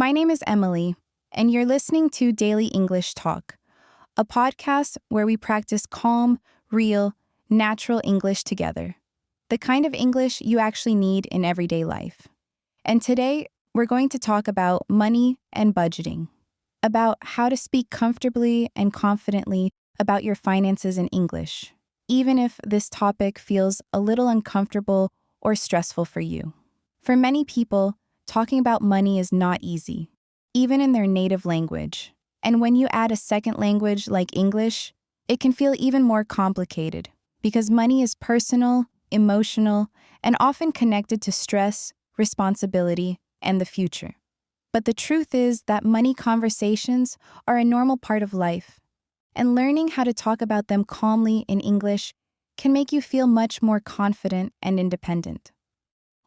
My name is Emily, and you're listening to Daily English Talk, a podcast where we practice calm, real, natural English together. The kind of English you actually need in everyday life. And today, we're going to talk about money and budgeting, about how to speak comfortably and confidently about your finances in English, even if this topic feels a little uncomfortable or stressful for you. For many people, talking about money is not easy, even in their native language. And when you add a second language like English, it can feel even more complicated because money is personal, emotional, and often connected to stress, responsibility, and the future. But the truth is that money conversations are a normal part of life, and learning how to talk about them calmly in English can make you feel much more confident and independent.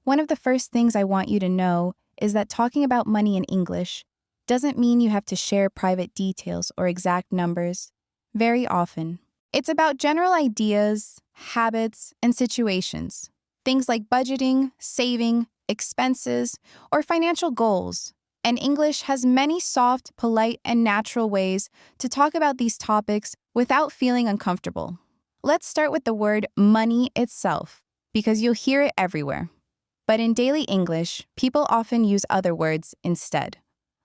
One of the first things I want you to know is that talking about money in English doesn't mean you have to share private details or exact numbers. Very often, it's about general ideas, habits, and situations. Things like budgeting, saving, expenses, or financial goals. And English has many soft, polite, and natural ways to talk about these topics without feeling uncomfortable. Let's start with the word money itself, because you'll hear it everywhere. But in daily English, people often use other words instead,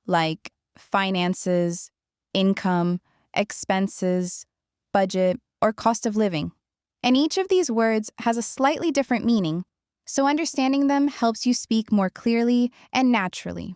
like finances, income, expenses, budget, or cost of living. And each of these words has a slightly different meaning, so understanding them helps you speak more clearly and naturally.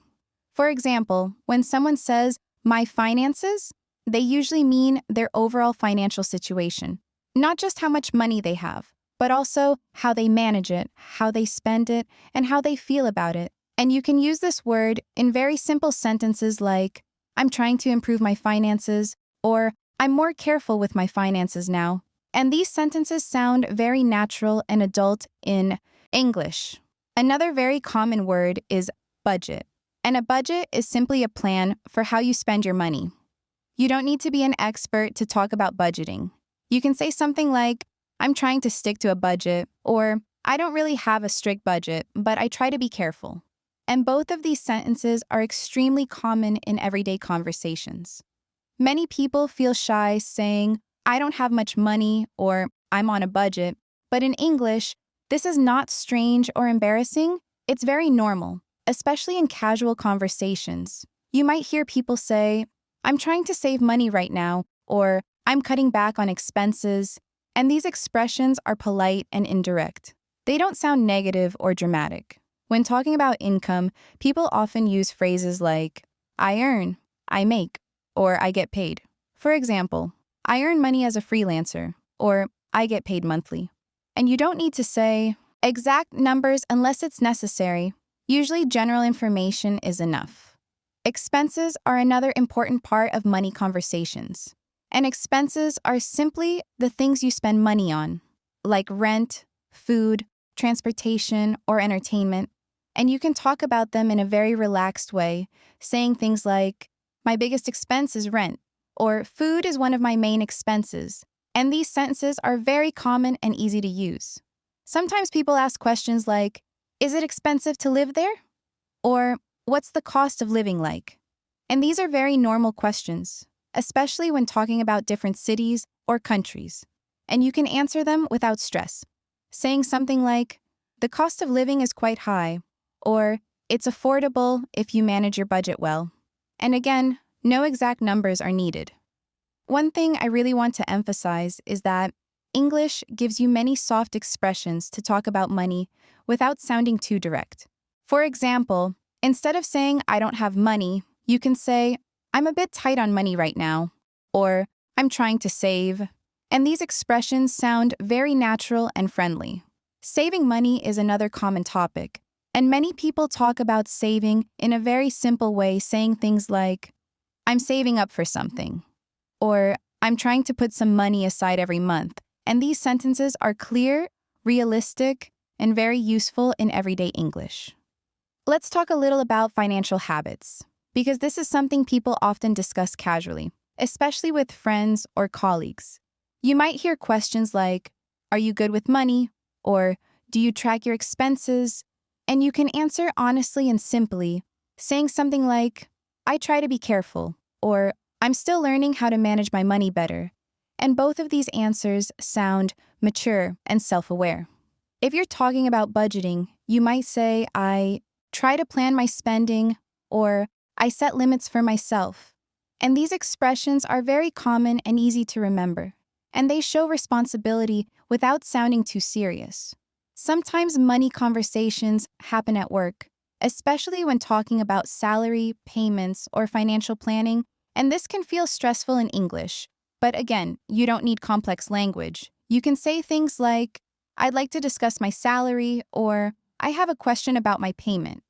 For example, when someone says, "my finances," they usually mean their overall financial situation, not just how much money they have, but also how they manage it, how they spend it, and how they feel about it. And you can use this word in very simple sentences like, "I'm trying to improve my finances," or "I'm more careful with my finances now." And these sentences sound very natural and adult in English. Another very common word is budget. And a budget is simply a plan for how you spend your money. You don't need to be an expert to talk about budgeting. You can say something like, "I'm trying to stick to a budget," or "I don't really have a strict budget, but I try to be careful." And both of these sentences are extremely common in everyday conversations. Many people feel shy saying, "I don't have much money," or "I'm on a budget." But in English, this is not strange or embarrassing. It's very normal, especially in casual conversations. You might hear people say, "I'm trying to save money right now," or "I'm cutting back on expenses." And these expressions are polite and indirect. They don't sound negative or dramatic. When talking about income, people often use phrases like, "I earn," "I make," or "I get paid." For example, "I earn money as a freelancer," or "I get paid monthly." And you don't need to say exact numbers unless it's necessary. Usually, general information is enough. Expenses are another important part of money conversations. And expenses are simply the things you spend money on, like rent, food, transportation, or entertainment. And you can talk about them in a very relaxed way, saying things like, "My biggest expense is rent," or "food is one of my main expenses." And these sentences are very common and easy to use. Sometimes people ask questions like, "Is it expensive to live there?" Or "What's the cost of living like?" And these are very normal questions, especially when talking about different cities or countries. And you can answer them without stress, saying something like, "The cost of living is quite high," or "It's affordable if you manage your budget well." And again, no exact numbers are needed. One thing I really want to emphasize is that English gives you many soft expressions to talk about money without sounding too direct. For example, instead of saying, "I don't have money," you can say, "I'm a bit tight on money right now," or "I'm trying to save." And these expressions sound very natural and friendly. Saving money is another common topic, and many people talk about saving in a very simple way, saying things like, "I'm saving up for something," or "I'm trying to put some money aside every month." And these sentences are clear, realistic, and very useful in everyday English. Let's talk a little about financial habits, because this is something people often discuss casually, especially with friends or colleagues. You might hear questions like, "Are you good with money?" or "Do you track your expenses?" And you can answer honestly and simply, saying something like, I try to be careful, or I'm still learning how to manage my money better. And both of these answers sound mature and self-aware. If you're talking about budgeting, you might say, I try to plan my spending, or I set limits for myself. And these expressions are very common and easy to remember, and they show responsibility without sounding too serious. Sometimes money conversations happen at work, especially when talking about salary, payments, or financial planning, and this can feel stressful in English. But again, you don't need complex language. You can say things like, I'd like to discuss my salary, or I have a question about my payment.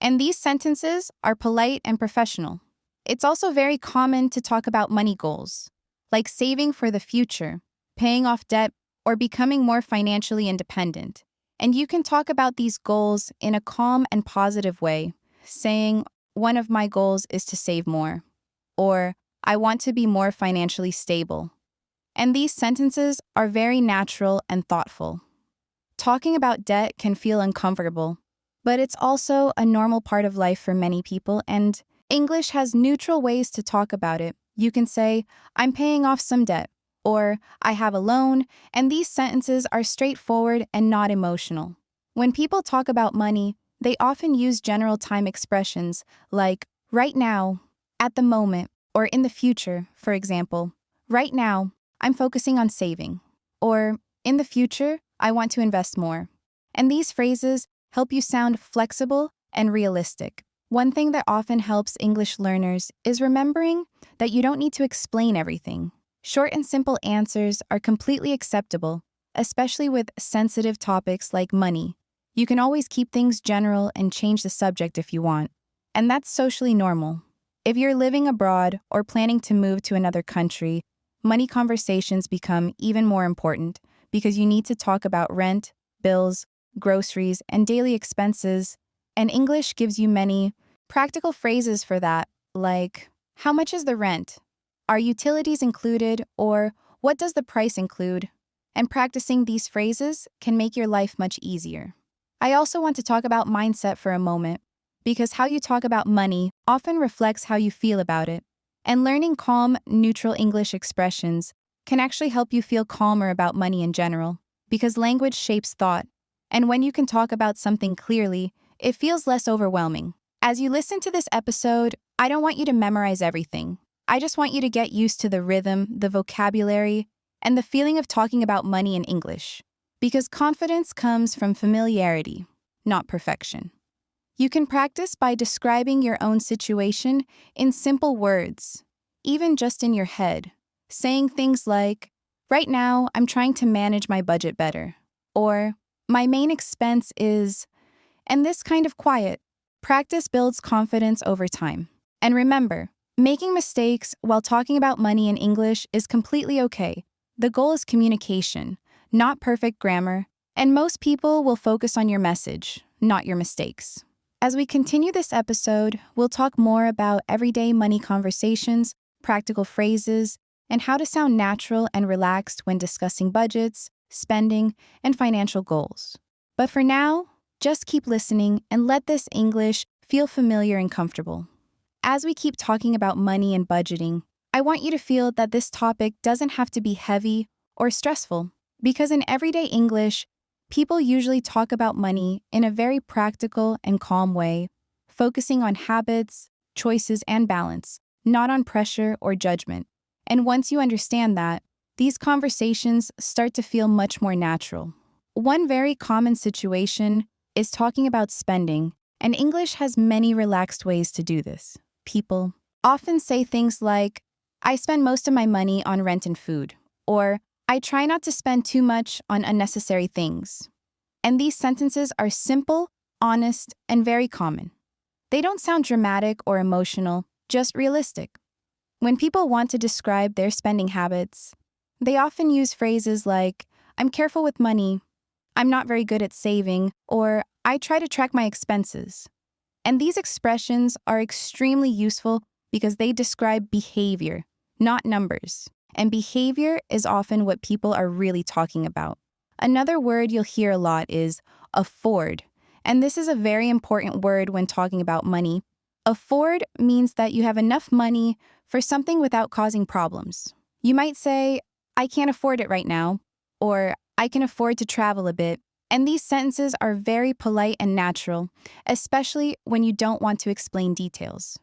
And these sentences are polite and professional. It's also very common to talk about money goals, like saving for the future, paying off debt, or becoming more financially independent. And you can talk about these goals in a calm and positive way, saying, one of my goals is to save more, or I want to be more financially stable. And these sentences are very natural and thoughtful. Talking about debt can feel uncomfortable, but it's also a normal part of life for many people, and English has neutral ways to talk about it. You can say, I'm paying off some debt, or I have a loan, and these sentences are straightforward and not emotional. When people talk about money, they often use general time expressions like right now, at the moment, or in the future. For example, right now, I'm focusing on saving, or in the future, I want to invest more. And these phrases help you sound flexible and realistic. One thing that often helps English learners is remembering that you don't need to explain everything. Short and simple answers are completely acceptable, especially with sensitive topics like money. You can always keep things general and change the subject if you want. And that's socially normal. If you're living abroad or planning to move to another country, money conversations become even more important because you need to talk about rent, bills, groceries, and daily expenses. And English gives you many practical phrases for that, like, how much is the rent? Are utilities included? Or what does the price include? And practicing these phrases can make your life much easier. I also want to talk about mindset for a moment, because how you talk about money often reflects how you feel about it. And learning calm, neutral English expressions can actually help you feel calmer about money in general, because language shapes thought. And when you can talk about something clearly, it feels less overwhelming. As you listen to this episode, I don't want you to memorize everything. I just want you to get used to the rhythm, the vocabulary, and the feeling of talking about money in English. Because confidence comes from familiarity, not perfection. You can practice by describing your own situation in simple words, even just in your head, saying things like, right now, I'm trying to manage my budget better, or my main expense is, and this kind of quiet. Practice builds confidence over time. And remember, making mistakes while talking about money in English is completely okay. The goal is communication, not perfect grammar, and most people will focus on your message, not your mistakes. As we continue this episode, we'll talk more about everyday money conversations, practical phrases, and how to sound natural and relaxed when discussing budgets, spending, and financial goals. But for now, just keep listening and let this English feel familiar and comfortable. As we keep talking about money and budgeting, I want you to feel that this topic doesn't have to be heavy or stressful, because in everyday English, people usually talk about money in a very practical and calm way, focusing on habits, choices, and balance, not on pressure or judgment. And once you understand that, these conversations start to feel much more natural. One very common situation is talking about spending, and English has many relaxed ways to do this. People often say things like, I spend most of my money on rent and food, or I try not to spend too much on unnecessary things. And these sentences are simple, honest, and very common. They don't sound dramatic or emotional, just realistic. When people want to describe their spending habits, they often use phrases like, I'm careful with money, I'm not very good at saving, or I try to track my expenses. And these expressions are extremely useful because they describe behavior, not numbers. And behavior is often what people are really talking about. Another word you'll hear a lot is afford. And this is a very important word when talking about money Afford means that you have enough money for something without causing problems. You might say, I can't afford it right now, or I can afford to travel a bit. And these sentences are very polite and natural, especially when you don't want to explain details.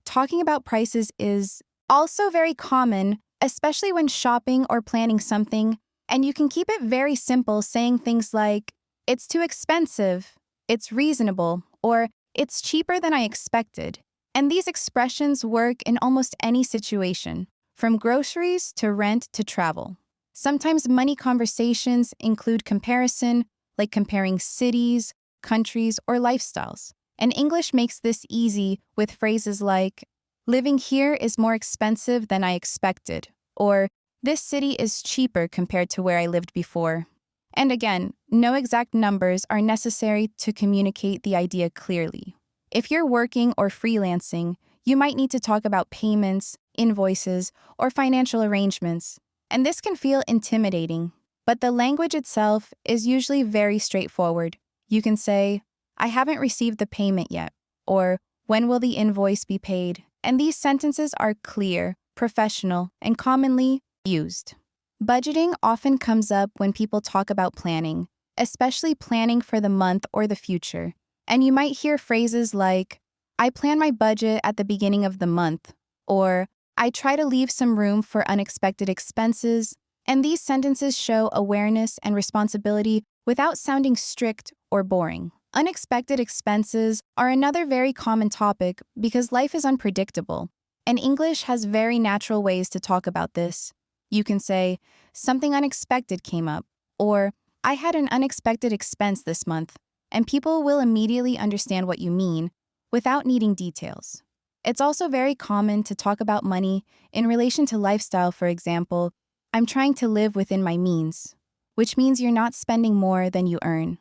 Talking about prices is also very common, especially when shopping or planning something, and you can keep it very simple saying things like, it's too expensive, it's reasonable, or it's cheaper than I expected. And these expressions work in almost any situation, from groceries to rent to travel. Sometimes money conversations include comparison, like comparing cities, countries, or lifestyles. And English makes this easy with phrases like, living here is more expensive than I expected, or this city is cheaper compared to where I lived before. And again, no exact numbers are necessary to communicate the idea clearly. If you're working or freelancing, you might need to talk about payments, invoices, or financial arrangements, and this can feel intimidating. But the language itself is usually very straightforward. You can say, I haven't received the payment yet, or when will the invoice be paid? And these sentences are clear, professional, and commonly used. Budgeting often comes up when people talk about planning, especially planning for the month or the future. And you might hear phrases like, I plan my budget at the beginning of the month, or I try to leave some room for unexpected expenses. And these sentences show awareness and responsibility without sounding strict or boring. Unexpected expenses are another very common topic because life is unpredictable, and English has very natural ways to talk about this. You can say, something unexpected came up, or I had an unexpected expense this month, and people will immediately understand what you mean without needing details. It's also very common to talk about money in relation to lifestyle. For example, I'm trying to live within my means, which means you're not spending more than you earn.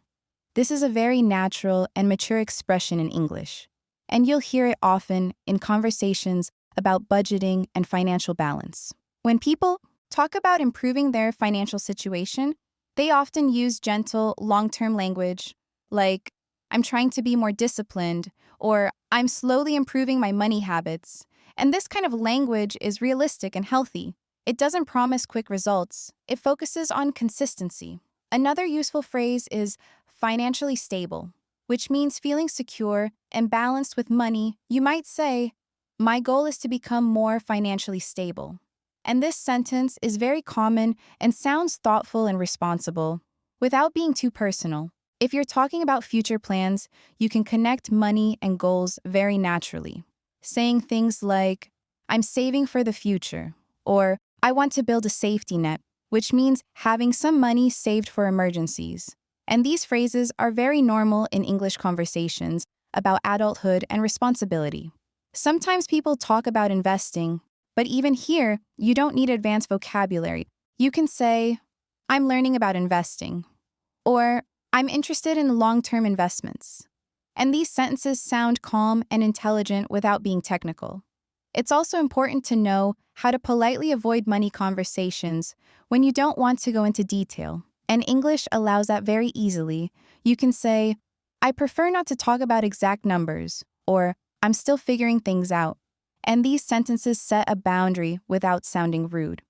This is a very natural and mature expression in English, and you'll hear it often in conversations about budgeting and financial balance. When people talk about improving their financial situation, they often use gentle, long-term language like, I'm trying to be more disciplined, or I'm slowly improving my money habits. And this kind of language is realistic and healthy. It doesn't promise quick results. It focuses on consistency. Another useful phrase is financially stable, which means feeling secure and balanced with money. You might say, my goal is to become more financially stable. And this sentence is very common and sounds thoughtful and responsible, without being too personal. If you're talking about future plans, you can connect money and goals very naturally, saying things like, I'm saving for the future, or I want to build a safety net, which means having some money saved for emergencies. And these phrases are very normal in English conversations about adulthood and responsibility. Sometimes people talk about investing, but even here, you don't need advanced vocabulary. You can say, I'm learning about investing, or I'm interested in long-term investments. And these sentences sound calm and intelligent without being technical. It's also important to know how to politely avoid money conversations when you don't want to go into detail. And English allows that very easily. You can say, I prefer not to talk about exact numbers, or I'm still figuring things out. And these sentences set a boundary without sounding rude.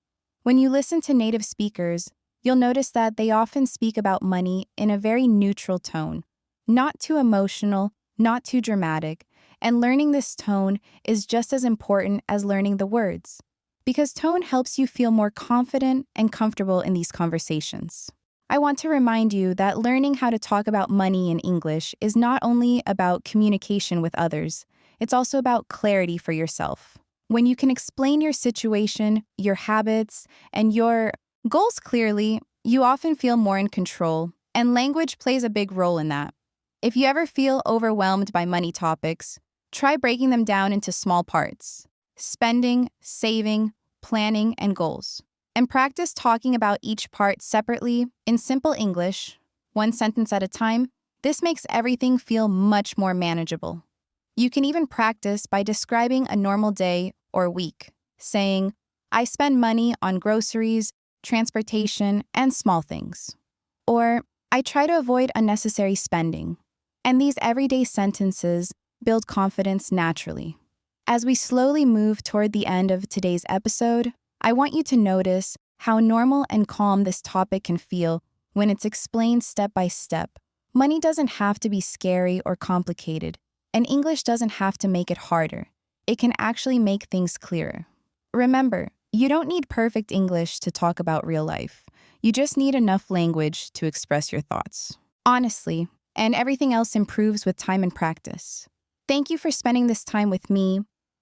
When you listen to native speakers, you'll notice that they often speak about money in a very neutral tone, not too emotional, not too dramatic, and learning this tone is just as important as learning the words, because tone helps you feel more confident and comfortable in these conversations. I want to remind you that learning how to talk about money in English is not only about communication with others, it's also about clarity for yourself. When you can explain your situation, your habits, and your goals clearly, you often feel more in control, and language plays a big role in that. If you ever feel overwhelmed by money topics, try breaking them down into small parts: spending, saving, planning, and goals. And practice talking about each part separately in simple English, one sentence at a time. This makes everything feel much more manageable. You can even practice by describing a normal day or week, saying, I spend money on groceries, transportation, and small things. Or, I try to avoid unnecessary spending. And these everyday sentences build confidence naturally. As we slowly move toward the end of today's episode, I want you to notice how normal and calm this topic can feel when it's explained step by step. Money doesn't have to be scary or complicated, and English doesn't have to make it harder. It can actually make things clearer. Remember, you don't need perfect English to talk about real life. You just need enough language to express your thoughts. Honestly, and everything else improves with time and practice. Thank you for spending this time with me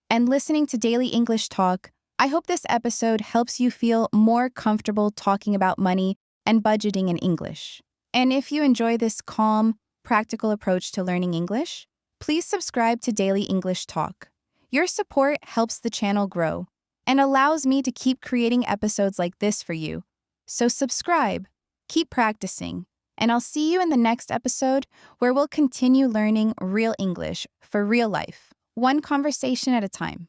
and listening to Daily English Talk. I hope this episode helps you feel more comfortable talking about money and budgeting in English. And if you enjoy this calm, practical approach to learning English, please subscribe to Daily English Talk. Your support helps the channel grow and allows me to keep creating episodes like this for you. So subscribe, keep practicing, and I'll see you in the next episode where we'll continue learning real English for real life, one conversation at a time.